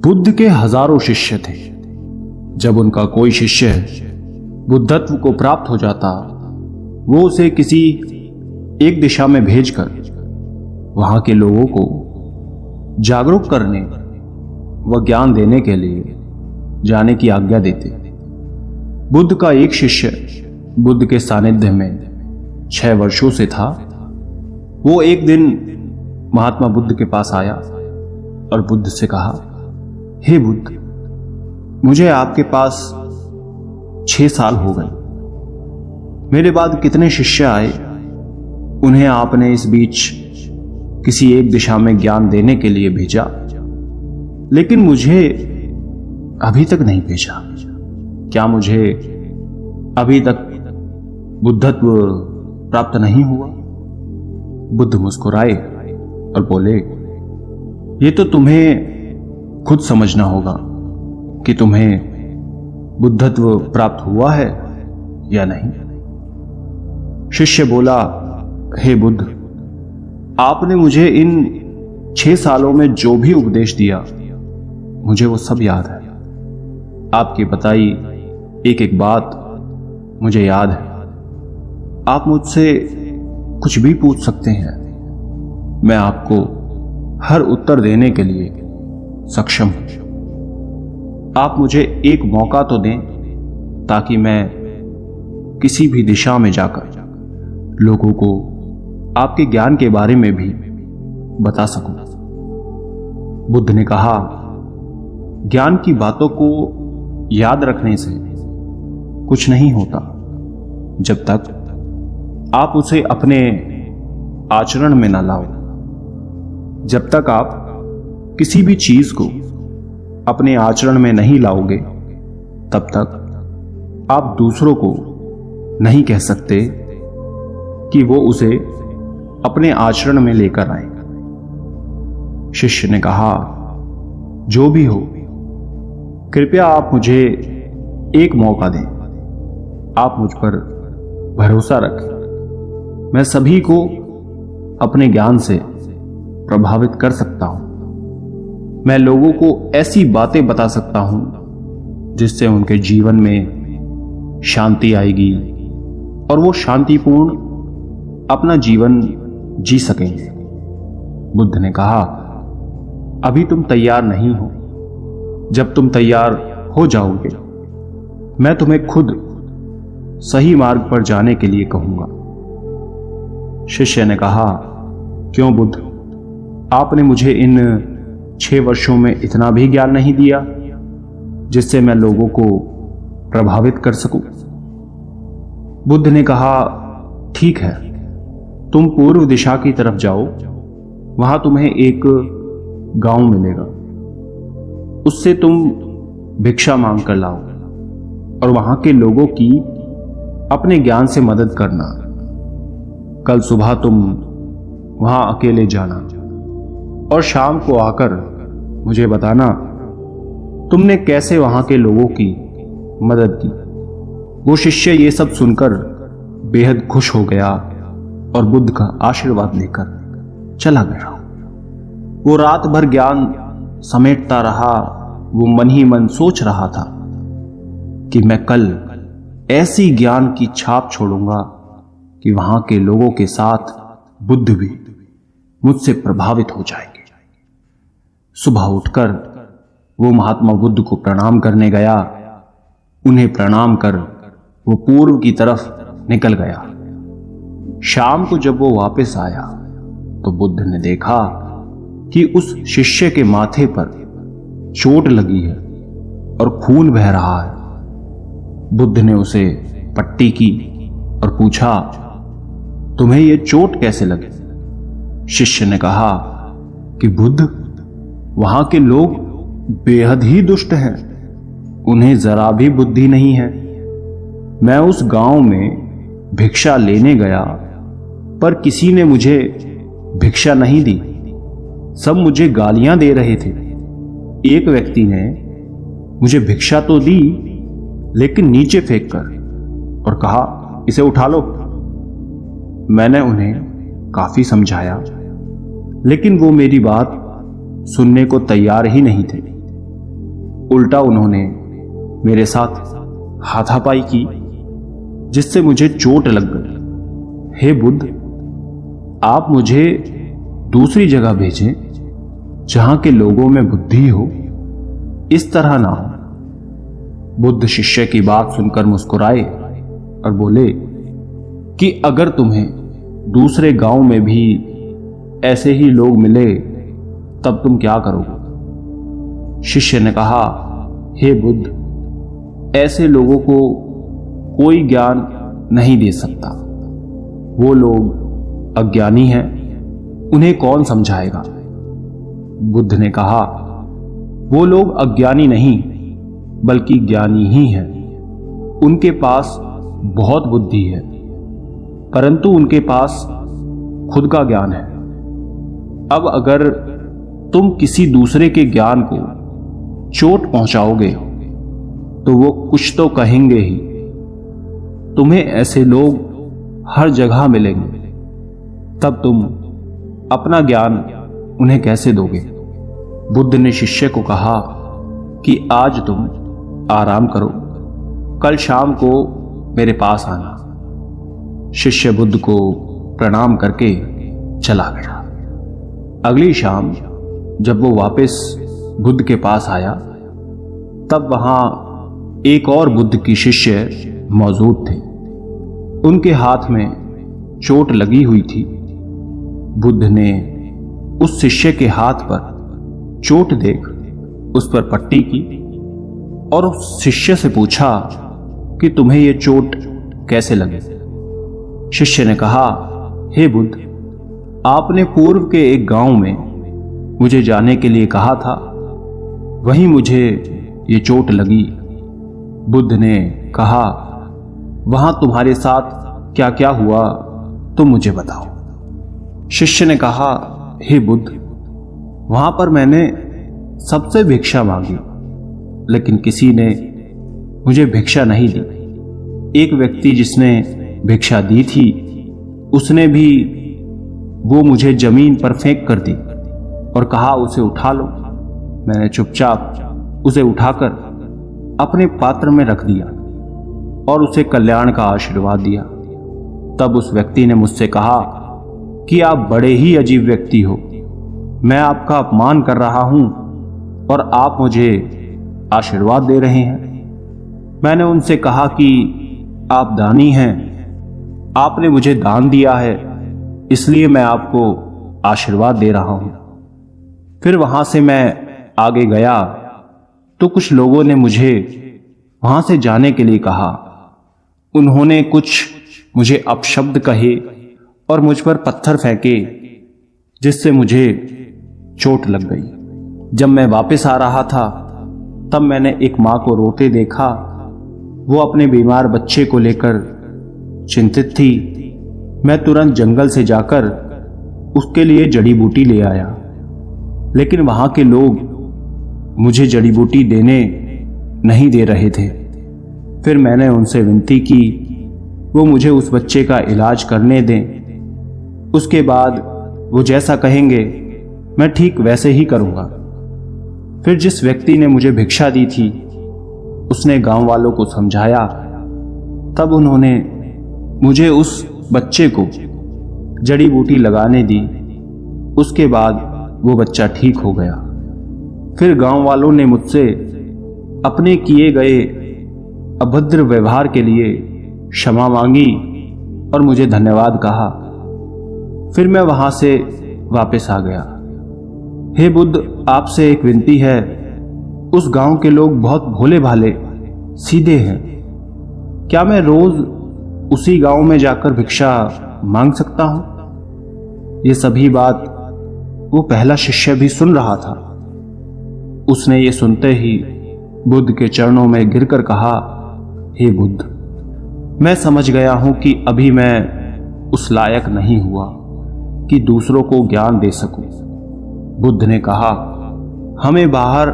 बुद्ध के हजारों शिष्य थे। जब उनका कोई शिष्य बुद्धत्व को प्राप्त हो जाता, वो उसे किसी एक दिशा में भेजकर वहां के लोगों को जागरूक करने व ज्ञान देने के लिए जाने की आज्ञा देते। बुद्ध का एक शिष्य बुद्ध के सानिध्य में 6 वर्षों से था। वो एक दिन महात्मा बुद्ध के पास आया और बुद्ध से कहा, हे बुद्ध, मुझे आपके पास 6 साल हो गए। मेरे बाद कितने शिष्य आए, उन्हें आपने इस बीच किसी एक दिशा में ज्ञान देने के लिए भेजा, लेकिन मुझे अभी तक नहीं भेजा। क्या मुझे अभी तक बुद्धत्व प्राप्त नहीं हुआ? बुद्ध मुस्कुराए और बोले, ये तो तुम्हें खुद समझना होगा कि तुम्हें बुद्धत्व प्राप्त हुआ है या नहीं। शिष्य बोला, हे बुद्ध, आपने मुझे इन 6 सालों में जो भी उपदेश दिया, मुझे वो सब याद है। आपकी बताई एक एक बात मुझे याद है। आप मुझसे कुछ भी पूछ सकते हैं, मैं आपको हर उत्तर देने के लिए सक्षम हूं। आप मुझे एक मौका तो दें ताकि मैं किसी भी दिशा में जाकर लोगों को आपके ज्ञान के बारे में भी बता सकूं। बुद्ध ने कहा, ज्ञान की बातों को याद रखने से कुछ नहीं होता जब तक आप उसे अपने आचरण में न लाओ। जब तक आप किसी भी चीज को अपने आचरण में नहीं लाओगे, तब तक आप दूसरों को नहीं कह सकते कि वो उसे अपने आचरण में लेकर आए। शिष्य ने कहा, जो भी हो, कृपया आप मुझे एक मौका दें। आप मुझ पर भरोसा रखें। मैं सभी को अपने ज्ञान से प्रभावित कर सकता हूं। मैं लोगों को ऐसी बातें बता सकता हूं जिससे उनके जीवन में शांति आएगी और वो शांतिपूर्ण अपना जीवन जी सकेंगे। बुद्ध ने कहा, अभी तुम तैयार नहीं हो। जब तुम तैयार हो जाओगे, मैं तुम्हें खुद सही मार्ग पर जाने के लिए कहूंगा। शिष्य ने कहा, क्यों बुद्ध, आपने मुझे इन 6 वर्षों में इतना भी ज्ञान नहीं दिया जिससे मैं लोगों को प्रभावित कर सकूं? बुद्ध ने कहा, ठीक है, तुम पूर्व दिशा की तरफ जाओ। वहां तुम्हें एक गांव मिलेगा। उससे तुम भिक्षा मांग कर लाओ और वहां के लोगों की अपने ज्ञान से मदद करना। कल सुबह तुम वहां अकेले जाना और शाम को आकर मुझे बताना तुमने कैसे वहां के लोगों की मदद की। वो शिष्य ये सब सुनकर बेहद खुश हो गया और बुद्ध का आशीर्वाद लेकर चला गया। वो रात भर ज्ञान समेटता रहा। वो मन ही मन सोच रहा था कि मैं कल ऐसी ज्ञान की छाप छोड़ूंगा कि वहां के लोगों के साथ बुद्ध भी मुझसे प्रभावित हो जाएंगे। सुबह उठकर वो महात्मा बुद्ध को प्रणाम करने गया। उन्हें प्रणाम कर वो पूर्व की तरफ निकल गया। शाम को जब वो वापस आया तो बुद्ध ने देखा कि उस शिष्य के माथे पर चोट लगी है और खून बह रहा है। बुद्ध ने उसे पट्टी की और पूछा, तुम्हें यह चोट कैसे लगी? शिष्य ने कहा कि बुद्ध, वहां के लोग बेहद ही दुष्ट हैं। उन्हें जरा भी बुद्धि नहीं है। मैं उस गांव में भिक्षा लेने गया, पर किसी ने मुझे भिक्षा नहीं दी। सब मुझे गालियां दे रहे थे। एक व्यक्ति ने मुझे भिक्षा तो दी, लेकिन नीचे फेंक कर और कहा, इसे उठा लो। मैंने उन्हें काफी समझाया, लेकिन वो मेरी बात सुनने को तैयार ही नहीं थे। उल्टा उन्होंने मेरे साथ हाथापाई की, जिससे मुझे चोट लग गई। हे बुद्ध, आप मुझे दूसरी जगह भेजें जहां के लोगों में बुद्धि हो, इस तरह ना हो। बुद्ध शिष्य की बात सुनकर मुस्कुराए और बोले कि अगर तुम्हें दूसरे गांव में भी ऐसे ही लोग मिले तब तुम क्या करोगे? शिष्य ने कहा, हे बुद्ध, ऐसे लोगों को कोई ज्ञान नहीं दे सकता। वो लोग अज्ञानी हैं, उन्हें कौन समझाएगा? बुद्ध ने कहा, वो लोग अज्ञानी नहीं बल्कि ज्ञानी ही हैं। उनके पास बहुत बुद्धि है, परंतु उनके पास खुद का ज्ञान है। अब अगर तुम किसी दूसरे के ज्ञान को चोट पहुंचाओगे तो वो कुछ तो कहेंगे ही। तुम्हें ऐसे लोग हर जगह मिलेंगे, तब तुम अपना ज्ञान उन्हें कैसे दोगे? बुद्ध ने शिष्य को कहा कि आज तुम आराम करो, कल शाम को मेरे पास आना। शिष्य बुद्ध को प्रणाम करके चला गया। अगली शाम जब वो वापस बुद्ध के पास आया, तब वहां एक और बुद्ध की शिष्य मौजूद थे। उनके हाथ में चोट लगी हुई थी। बुद्ध ने उस शिष्य के हाथ पर चोट देख उस पर पट्टी की और उस शिष्य से पूछा कि तुम्हें यह चोट कैसे लगी? शिष्य ने कहा, हे बुद्ध, आपने पूर्व के एक गांव में मुझे जाने के लिए कहा था, वहीं मुझे ये चोट लगी। बुद्ध ने कहा, वहां तुम्हारे साथ क्या क्या हुआ तुम मुझे बताओ। शिष्य ने कहा, हे बुद्ध, वहां पर मैंने सबसे भिक्षा मांगी, लेकिन किसी ने मुझे भिक्षा नहीं दी। एक व्यक्ति जिसने भिक्षा दी थी, उसने भी वो मुझे जमीन पर फेंक कर दी और कहा, उसे उठा लो। मैंने चुपचाप उसे उठाकर अपने पात्र में रख दिया और उसे कल्याण का आशीर्वाद दिया। तब उस व्यक्ति ने मुझसे कहा कि आप बड़े ही अजीब व्यक्ति हो, मैं आपका अपमान कर रहा हूं और आप मुझे आशीर्वाद दे रहे हैं। मैंने उनसे कहा कि आप दानी हैं, आपने मुझे दान दिया है, इसलिए मैं आपको आशीर्वाद दे रहा हूं। फिर वहां से मैं आगे गया तो कुछ लोगों ने मुझे वहां से जाने के लिए कहा। उन्होंने कुछ मुझे अपशब्द कहे और मुझ पर पत्थर फेंके, जिससे मुझे चोट लग गई। जब मैं वापस आ रहा था तब मैंने एक मां को रोते देखा। वो अपने बीमार बच्चे को लेकर चिंतित थी। मैं तुरंत जंगल से जाकर उसके लिए जड़ी बूटी ले आया, लेकिन वहां के लोग मुझे जड़ी बूटी देने नहीं दे रहे थे। फिर मैंने उनसे विनती की वो मुझे उस बच्चे का इलाज करने दें। उसके बाद वो जैसा कहेंगे मैं ठीक वैसे ही करूंगा। फिर जिस व्यक्ति ने मुझे भिक्षा दी थी उसने गांव वालों को समझाया। तब उन्होंने मुझे उस बच्चे को जड़ी बूटी लगाने दी। उसके बाद वो बच्चा ठीक हो गया। फिर गांव वालों ने मुझसे अपने किए गए अभद्र व्यवहार के लिए क्षमा मांगी और मुझे धन्यवाद कहा। फिर मैं वहां से वापस आ गया। हे बुद्ध, आपसे एक विनती है। उस गांव के लोग बहुत भोले भाले सीधे हैं। क्या मैं रोज उसी गांव में जाकर भिक्षा मांग सकता हूं? ये सभी बात वो पहला शिष्य भी सुन रहा था। उसने ये सुनते ही बुद्ध के चरणों में गिरकर कहा, हे बुद्ध, मैं समझ गया हूं कि अभी मैं उस लायक नहीं हुआ कि दूसरों को ज्ञान दे सकूं। बुद्ध ने कहा, हमें बाहर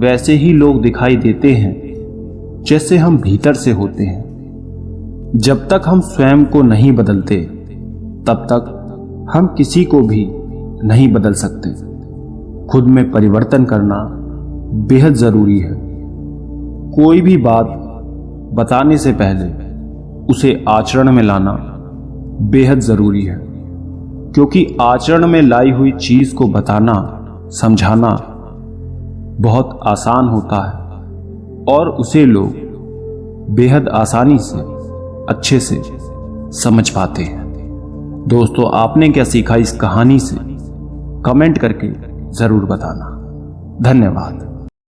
वैसे ही लोग दिखाई देते हैं जैसे हम भीतर से होते हैं। जब तक हम स्वयं को नहीं बदलते तब तक हम किसी को भी नहीं बदल सकते। खुद में परिवर्तन करना बेहद जरूरी है। कोई भी बात बताने से पहले उसे आचरण में लाना बेहद जरूरी है, क्योंकि आचरण में लाई हुई चीज को बताना, समझाना बहुत आसान होता है और उसे लोग बेहद आसानी से अच्छे से समझ पाते हैं। दोस्तों, आपने क्या सीखा इस कहानी से? कमेंट करके जरूर बताना। धन्यवाद।